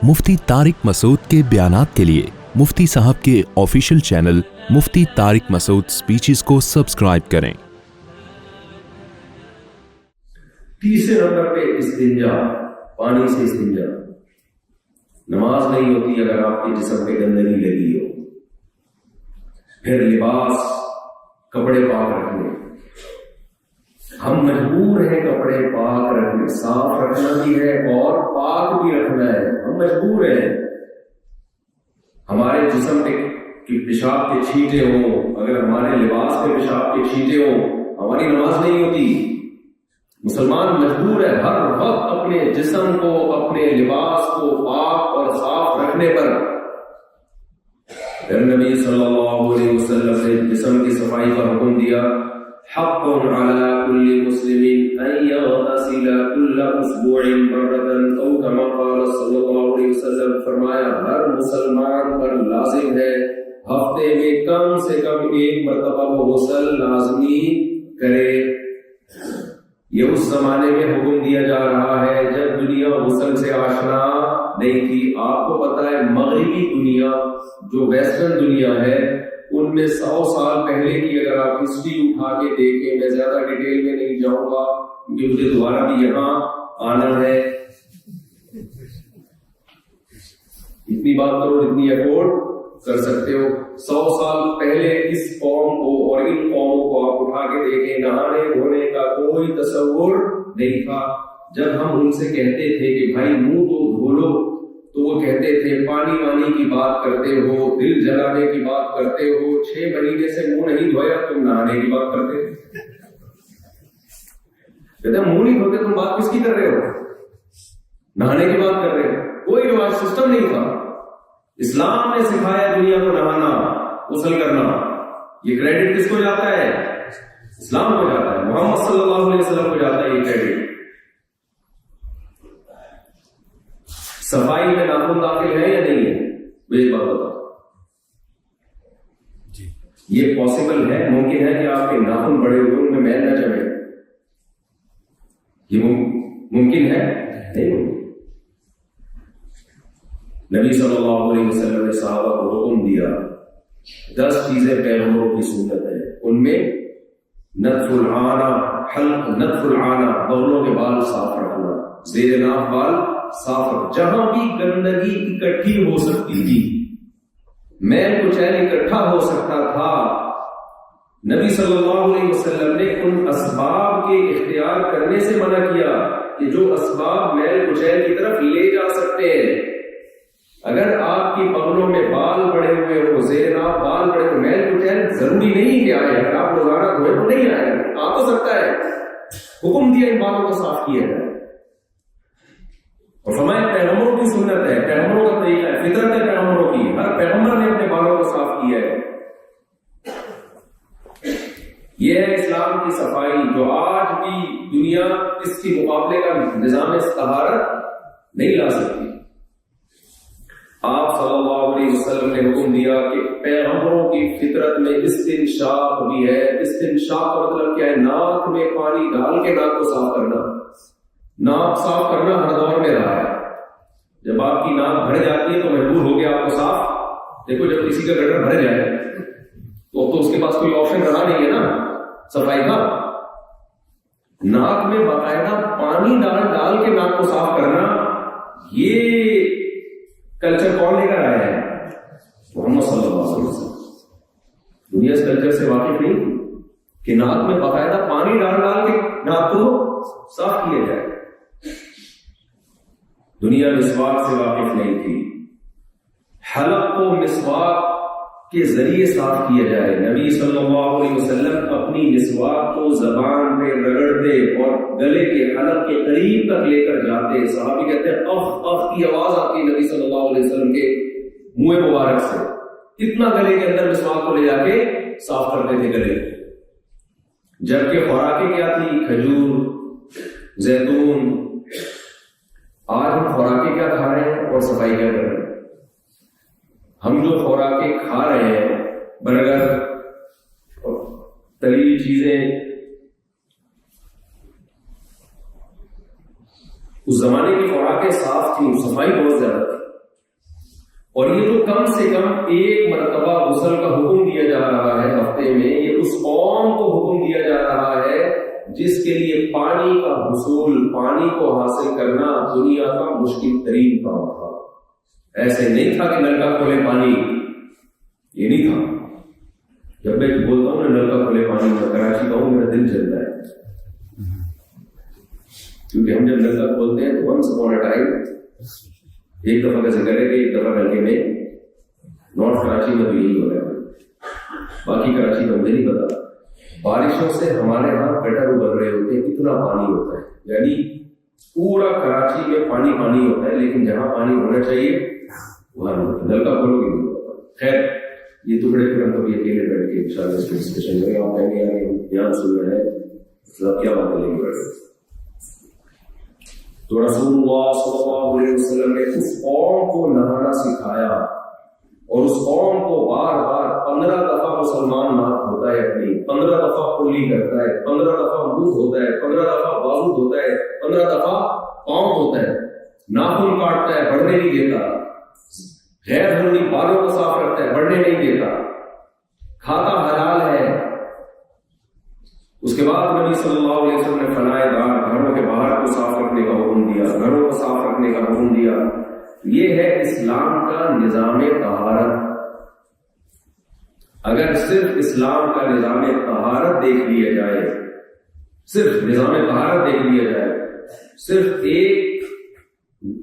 مفتی طارق مسعود کے بیانات کے لیے مفتی صاحب کے آفیشیل چینل مفتی طارق مسعود سپیچز کو سبسکرائب کریں۔ تیسرے نمبر پہ استنجا، پانی سے استنجا۔ نماز نہیں ہوتی اگر آپ کے جسم پہ گندگی لگی ہو۔ پھر لباس، کپڑے پاک رکھنے، ہم مجبور ہیں کپڑے پاک رکھنے، صاف رکھنا بھی ہے اور پاک بھی رکھنا ہے، ہم مجبور ہیں۔ ہمارے جسم پہ پیشاب کے چھینٹے ہوں، اگر ہمارے لباس پہ پیشاب کے چھینٹے ہوں، ہماری نماز نہیں ہوتی۔ مسلمان مجبور ہے ہر وقت اپنے جسم کو، اپنے لباس کو پاک اور صاف رکھنے پر۔ پھر نبی صلی اللہ علیہ وسلم نے جسم کی صفائی کا حکم دیا، حق علی کل مسلم ان یغتسل کل اسبوع مرۃ او کما قال صلی اللہ علیہ وسلم، فرمایا ہر مسلمان پر لازم ہے ہفتے میں کم سے کم ایک مرتبہ وہ غسل لازمی کرے۔ یہ اس زمانے میں حکم دیا جا رہا ہے جب دنیا غسل سے آشنا نہیں تھی۔ آپ کو پتا ہے مغربی دنیا جو ویسٹرن دنیا ہے، ان میں 100 سال پہلے کی اگر آپ ہسٹری اٹھا کے دیکھیں، میں زیادہ ڈیٹیل میں نہیں جاؤں گا کیونکہ مجھے دوبارہ بھی یہاں آنا ہے۔ اتنی بات کرو جتنی افورڈ کر سکتے ہو۔ 100 سال پہلے اس قوم کو اور ان قوموں کو آپ اٹھا کے دیکھیں، نہانے دھونے کا کوئی تصور نہیں تھا۔ جب ہم ان سے کہتے تھے کہ بھائی منہ تو دھو لو، تو وہ کہتے تھے پانی وانی کی بات کرتے ہو، دل جلانے کی بات کرتے ہو، 6 مہینے سے منہ نہیں دھویا تم نہانے کی بات کرتے۔ کہتے منہ نہیں دھوتے تم بات کس کی کر رہے ہو؟ نہانے کی بات کر رہے ہو۔ کوئی رواج سسٹم نہیں تھا۔ اسلام نے سکھایا دنیا کو نہانا، غسل کرنا۔ یہ کریڈٹ کس کو جاتا ہے؟ اسلام کو جاتا ہے، محمد صلی اللہ علیہ وسلم کو جاتا ہے یہ کریڈٹ۔ صفائی میں ناخن داخل ہے یا نہیں ہے؟ مجھے ایک بات بتاؤ، یہ پاسبل ہے؟ ممکن ہے کہ آپ کے ناخن بڑے ہوئے ان میں میل نہ جمے؟ یہ ممکن ہے؟ نہیں ممکن۔ نبی صلی اللہ علیہ وسلم نے صحابہ کو حکم دیا 10 چیزیں پیغمبروں کی سنت ہے، ان میں نتف العانہ، حلق نتف العانہ، بغلوں کے بال صاف رکھنا، زیر ناف بال صاف رکھنا۔ جہاں بھی گندگی اکٹھی ہو سکتی تھی، میل کچیل اکٹھا ہو سکتا تھا، نبی صلی اللہ علیہ وسلم نے ان اسباب کے اختیار کرنے سے منع کیا کہ جو اسباب میل کچیل کی طرف لے جا سکتے ہیں۔ اگر آپ کی بغلوں میں بال بڑے ہوئے ہو، زیر ناف بال بڑے ہوئے، میل کچیل ضروری نہیں کہ آئے، اگر آپ روزانہ دھوئے تو نہیں آئے، آ تو سکتا ہے۔ حکم دیا ان بالوں کو صاف کیا جائے، اور فرمایا پیغمبروں کی سنت ہے، پیغمبروں کا طریقہ ہے، فطرت ہے پیغمبروں کی، ہر پیغمبر نے اپنے بالوں کو صاف کیا ہے۔ یہ ہے اسلام کی صفائی، جو آج بھی دنیا اس کی مقابلے کا نظام طہارت نہیں لا سکتی۔ آپ صلی اللہ علیہ وسلم نے حکم دیا کہ پیغمبروں کی فطرت میں استنشاق بھی ہے۔ استنشاق کا مطلب کیا ہے؟ ناک میں پانی ڈال کے ناک کو صاف کرنا۔ ناک صاف کرنا ہر دور میں رہا ہے۔ جب آپ کی ناک بھر جاتی ہے تو مجبور ہو گیا آپ کو صاف۔ دیکھو جب کسی کا گٹر بھر جائے تو اس کے پاس کوئی آپشن رہا نہیں ہے نا صفائی کا۔ ناک میں باقاعدہ پانی ڈال کے ناک کو صاف کرنا، یہ کلچر کون لے کر آیا ہے؟ محمد صلی اللہ علیہ وسلم۔ دنیا اس کلچر سے واقف نہیں کہ ناک میں باقاعدہ پانی ڈال کے ناک کو صاف کیا جائے۔ دنیا مسواک سے واقف نہیں تھی، حلق کو مسواک کے ذریعے صاف کیا جائے۔ نبی صلی اللہ علیہ وسلم اپنی مسواک کو زبان پہ رگڑتے اور گلے کے حلق کے قریب تک لے کر جاتے۔ صحابی کہتے ہیں اخ اخ کی آواز آتی نبی صلی اللہ علیہ وسلم کے منہ مبارک سے، اتنا گلے کے اندر مسواک کو لے جا کے صاف کرتے تھے گلے۔ جبکہ خوراکیں کیا تھی؟ کھجور، زیتون۔ آج ہم خوراکیں کیا کھا رہے ہیں اور صفائی کیا کر رہے ہیں؟ ہم جو خوراکیں کھا رہے ہیں، برگر، تلی ہوئی چیزیں، اس زمانے کی خوراکیں صاف تھیں، صفائی بہت زیادہ تھی۔ اور یہ تو کم سے کم ایک مرتبہ غسل کا حکم دیا جا رہا ہے ہفتے میں. یہ اس قوم کو حکم دیا جا رہا ہے جس کے لیے پانی کا حصول، پانی کو حاصل کرنا دنیا کا مشکل ترین کام تھا. ایسے نہیں تھا کہ نلکا کھولے پانی، یہ نہیں تھا. جب میں بولتا ہوں نا نلکا کھولے پانی، میں کراچی کا ہوں، میرا دل جلتا ہے، کیونکہ ہم جب نلکا کھولتے ہیں تو ونس اپون اے ٹائم، ایک دفعہ کا ذکر ہے کہ ایک دفعہ نلکے میں، نارتھ کراچی میں تو یہی ہو رہا ہے، باقی کراچی میں مجھے نہیں پتا. بارشوں سے ہمارے ہاں گٹر ابل رہے ہوتے ہیں، اتنا پانی ہوتا ہے، یعنی پورا کراچی میں پانی پانی ہوتا ہے، لیکن جہاں پانی ہونا چاہیے وہاں نلکا کھولو گے نہیں ہوتا. خیر یہ ٹکڑے پھر ہم کبھی اکیلے بیٹھ کے انشاءاللہ اس کو ڈسکشن کریں. آپ کہیں گے یار بیان سن رہے ہیں کیا بات لے کے بیٹھے. تو رسول اللہ صلی اللہ علیہ وسلم نے اس قوم کو نہانا سکھایا، اور اس قوم کو بار بار 15 دفعہ مسلمان ناک ہوتا ہے اپنی، 15 دفعہ کلی کرتا ہے، 15 دفعہ منہ ہوتا ہے، 15 دفعہ بازو ہوتا ہے، 15 دفعہ پاؤں ہوتا ہے، ناخن کاٹتا ہے، بڑھنے نہیں دیتا، غیر ضروری بالوں کو صاف رکھتا ہے، بڑھنے نہیں دیتا، کھاتا حلال ہے. اس کے بعد نبی صلی اللہ علیہ وسلم نے فنائے دار گھروں کے باہر کو صاف رکھنے کا حکم دیا، گھروں کو صاف رکھنے کا حکم دیا. یہ ہے اسلام کا نظام طہارت. اگر صرف اسلام کا نظام طہارت دیکھ لیا جائے، صرف نظام طہارت دیکھ لیا جائے، صرف ایک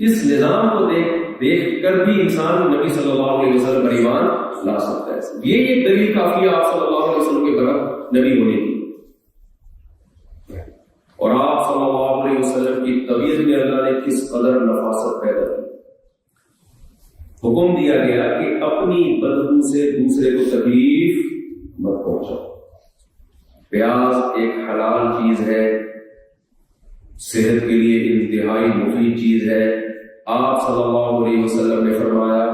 اس نظام کو دیکھ کر بھی انسان نبی صلی اللہ علیہ وسلم پر ایمان لا سکتا ہے. یہ ایک دلیل کافی ہے آپ صلی اللہ علیہ وسلم کے طرف نبی ہونے کی. اور آپ صلی اللہ علیہ وسلم کی طبیعت میں اللہ نے کس قدر نفاست پیدا کی. حکم دیا گیا کہ اپنی بدبو سے دوسرے کو تکلیف مت پہنچاؤ. پیاز ایک حلال چیز ہے، صحت کے لیے انتہائی مفید چیز ہے. آپ صلی اللہ علیہ وسلم نے فرمایا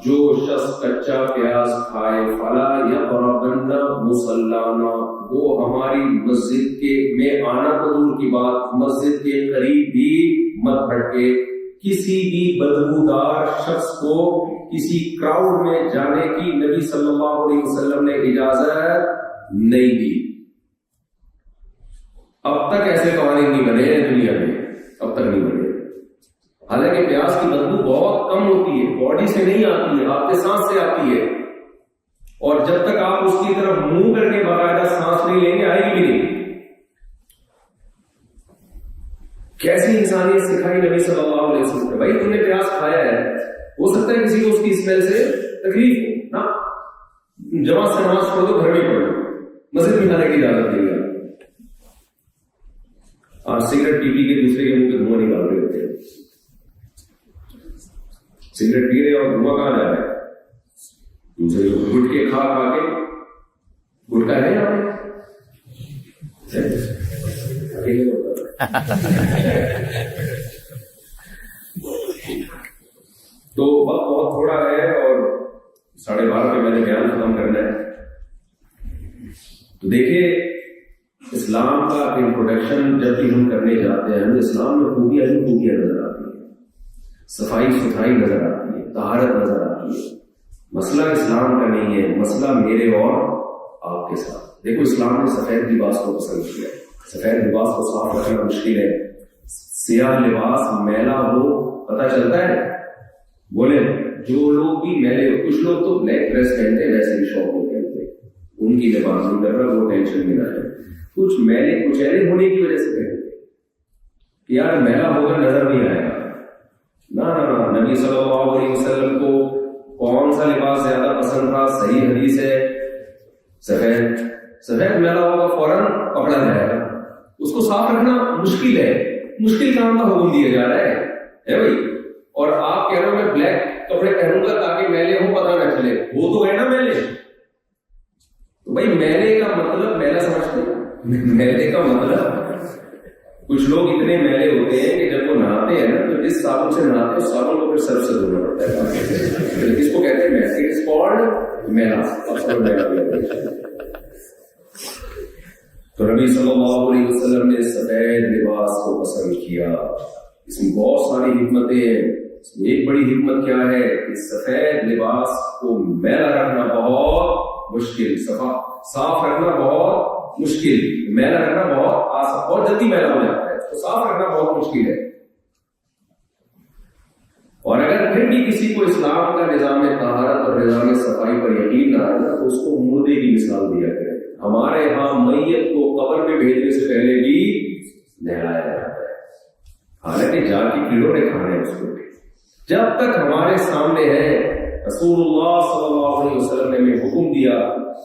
جو شخص کچا پیاز کھائے فلا یقربن مصلانا، وہ ہماری مسجد کے میں آنا تو دور کی بات، مسجد کے قریب بھی مت بھٹکے. کسی بھی بدبودار شخص کو کسی کراؤڈ میں جانے کی نبی صلی اللہ علیہ وسلم نے اجازت نہیں دی. اب تک ایسے قوانین نہیں بنے ہیں دنیا میں، اب تک نہیں بنے. حالانکہ پیاز کی بدبو بہت کم ہوتی ہے، باڈی سے نہیں آتی ہے، آپ کے سانس سے آتی ہے، اور جب تک آپ اس کی طرف منہ کر کے باقاعدہ سانس نہیں لیں گے آئے گی بھی نہیں. کیسی انسانیت سکھائی نبی صلی اللہ علیہ وسلم نے. بھائی تم نے پیاز کھایا ہے، ہو سکتا ہے کسی کو اس کی اسمیل سے تکلیف ہو نا، جماعت سے نماز پڑھو تو گھر میں پڑھو، مسجد میں کھانے کی اجازت دے گا. آپ سگریٹ پی کے دوسرے کے منہ پہ دھواں نکال رہے ہوتے ہیں، سگریٹ پی رہے اور دھواں کہاں جا رہا ہے؟ دوسرے کو گٹکے کھا کے گٹکا ہے یہاں تو وقت بہت تھوڑا ہے اور 12:30 پہ میں نے بیان ختم کرنا ہے. تو دیکھیے اسلام کا انٹروڈکشن جب بھی ہم کرنے جاتے ہیں، ہمیں اسلام میں خوبیاں ہی خوبیاں نظر آتی ہیں، صفائی ستھرائی نظر آتی ہے، طہارت نظر آتی ہے. مسئلہ اسلام کا نہیں ہے، مسئلہ میرے اور آپ کے ساتھ. دیکھو اسلام نے سفید لباس کو پسند کیا. سفید لباس کو صاف رکھنا مشکل ہے. سیاہ لباس میلا ہو پتہ چلتا ہے. بولے جو لوگ بھی میلے، کچھ لوگ تو بلیک ڈریس پہنتے ہیں، ویسے بھی شوق میں پہنتے ہیں، ان کی لباس نہیں کر رہا، وہ ٹینشن میں نہ ہے. کچھ میلے کچیلے ہونے کی وجہ سے پہنتے کہ یار میلا ہوگا نظر نہیں آئے گا. نہ نبی صلی اللہ علیہ وسلم کو کون سا لباس زیادہ پسند تھا؟ صحیح حدیث ہے سفید. سفید میلا ہوگا فوراً پکڑا جائے گا. اس کو صاف رکھنا مشکل ہے، مشکل کام کا حکم دیا جا رہا ہے بھائی. اور آپ کہہ رہے ہو میں بلیک کپڑے پہنوں گا تاکہ میلے ہو پتہ نہ چلے. وہ تو ہے نا میلے. تو بھائی میلے کا مطلب میلہ سمجھتے ہیں؟ میلے کا مطلب کچھ لوگ اتنے میلے ہوتے ہیں کہ جب وہ نہاتے ہیں نا تو جس صابن سے نہاتے ہیں اس صابن کو پھر سرف سے دھونا پڑتا ہے. کس کو کہتے ہیں؟ اٹ از کالڈ میلہ. تو نبی صلی اللہ علیہ وسلم نے سفید لباس کو پسند کیا. اس میں بہت ساری حکمتیں ہیں. اس میں ایک بڑی حکمت کیا ہے کہ سفید لباس کو میلا رکھنا بہت مشکل، صاف رکھنا بہت مشکل، میلا رکھنا بہت آسان، بہت جلدی میلا ہو جاتا ہے، اس کو صاف رکھنا بہت مشکل ہے۔ اور اگر پھر بھی کسی کو اسلام کا نظام طہارت اور نظام صفائی پر یقین نہ آئے نا تو اس کو مردے کی مثال دیا کرے۔ ہمارے ہاں میت کو قبر میں بھیجنے سے پہلے بھی نہلایا جاتا ہے، حالانکہ جا کے کیڑوں نے کھانا ہے اس کو۔ جب تک ہمارے سامنے ہے، رسول اللہ صلی اللہ علیہ وسلم نے ہمیں حکم دیا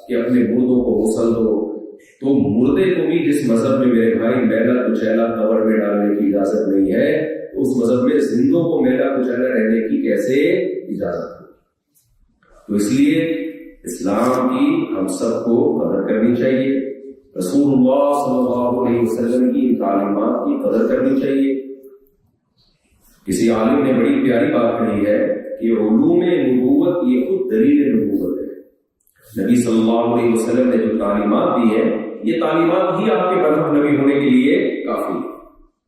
کہ اپنے مردوں کو غسل دو، تو مردے کو بھی جس مذہب میں میرے بھائی میلا کچیلا قبر میں ڈالنے کی اجازت نہیں ہے، اس مذہب میں زندوں کو میلا کچیلا رہنے کی کیسے اجازت ہے؟ تو اس لیے اسلام کی ہم سب کو قدر کرنی چاہیے، رسول اللہ صلی اللہ علیہ وسلم کی تعلیمات کی قدر کرنی چاہیے۔ کسی عالم نے بڑی پیاری بات کہی ہے کہ علوم نبوت یہ خود دلیل نبوت ہے۔ نبی صلی اللہ علیہ وسلم نے جو تعلیمات دی ہے، یہ تعلیمات ہی آپ کے برہم نبی ہونے کے لیے کافی ہے۔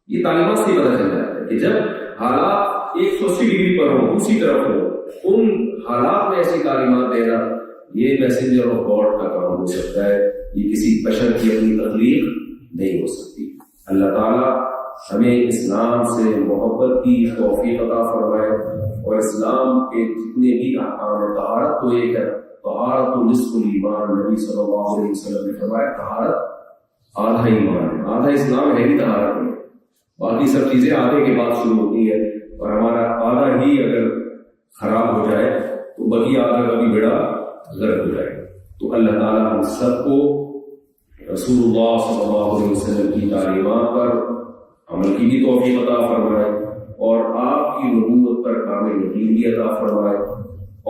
یہ تعلیمات سے پتہ چل جاتا ہے کہ جب حالات 180 ڈگری پر ہوں، دوسری طرف ہو، ان حالات میں ایسی تعلیمات دینا یہ میسنجر آف گاڈ کا کام ہو سکتا ہے، یہ کسی بشر کی اپنی تخلیق نہیں ہو سکتی۔ اللہ تعالیٰ ہمیں اسلام سے محبت کی توفیق عطا فرمائے، اور اسلام کے جتنے بھی احکام ہیں، طہارت تو ایک ہے، طہارت نصف الایمان، نبی صلی اللہ علیہ وسلم نے فرمایا طہارت آدھا ایمان ہے، آدھا اسلام ہے ہی طہارت میں، باقی سب چیزیں آدھے کے بعد شروع ہوتی ہے، اور ہمارا آدھا ہی اگر خراب ہو جائے تو باقی آدھا کا بھی بیڑا غرق ہو جائے۔ تو اللہ تعالیٰ ہم سب کو رسول اللہ صلی اللہ علیہ وسلم کی تعلیمات پر عمل کی بھی توفیق عطا فرمائے، اور آپ کی نبوت پر کامل یقین بھی عطا فرمائے،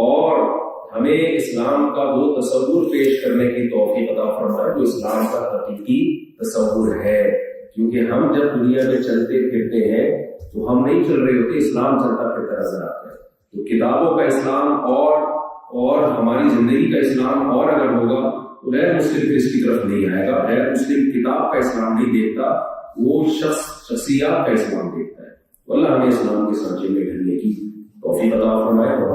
اور ہمیں اسلام کا وہ تصور پیش کرنے کی توفیق عطا فرمائے جو اسلام کا حقیقی تصور ہے۔ کیونکہ ہم جب دنیا میں چلتے پھرتے ہیں تو ہم نہیں چل رہے ہوتے، اسلام چلتا پھرتا نظر آتا ہے۔ تو کتابوں کا اسلام اور ہماری زندگی کا اسلام اور اگر ہوگا تو غیر مسلم اس کی طرف نہیں آئے گا، غیر مسلم کتاب کا اسلام نہیں دیکھتا، وہ شخصیات کا اسلام دیکھتا ہے۔ اللہ ہمیں اسلام کے سانچے میں ڈھلنے کی توفیق عطا فرمائے، اور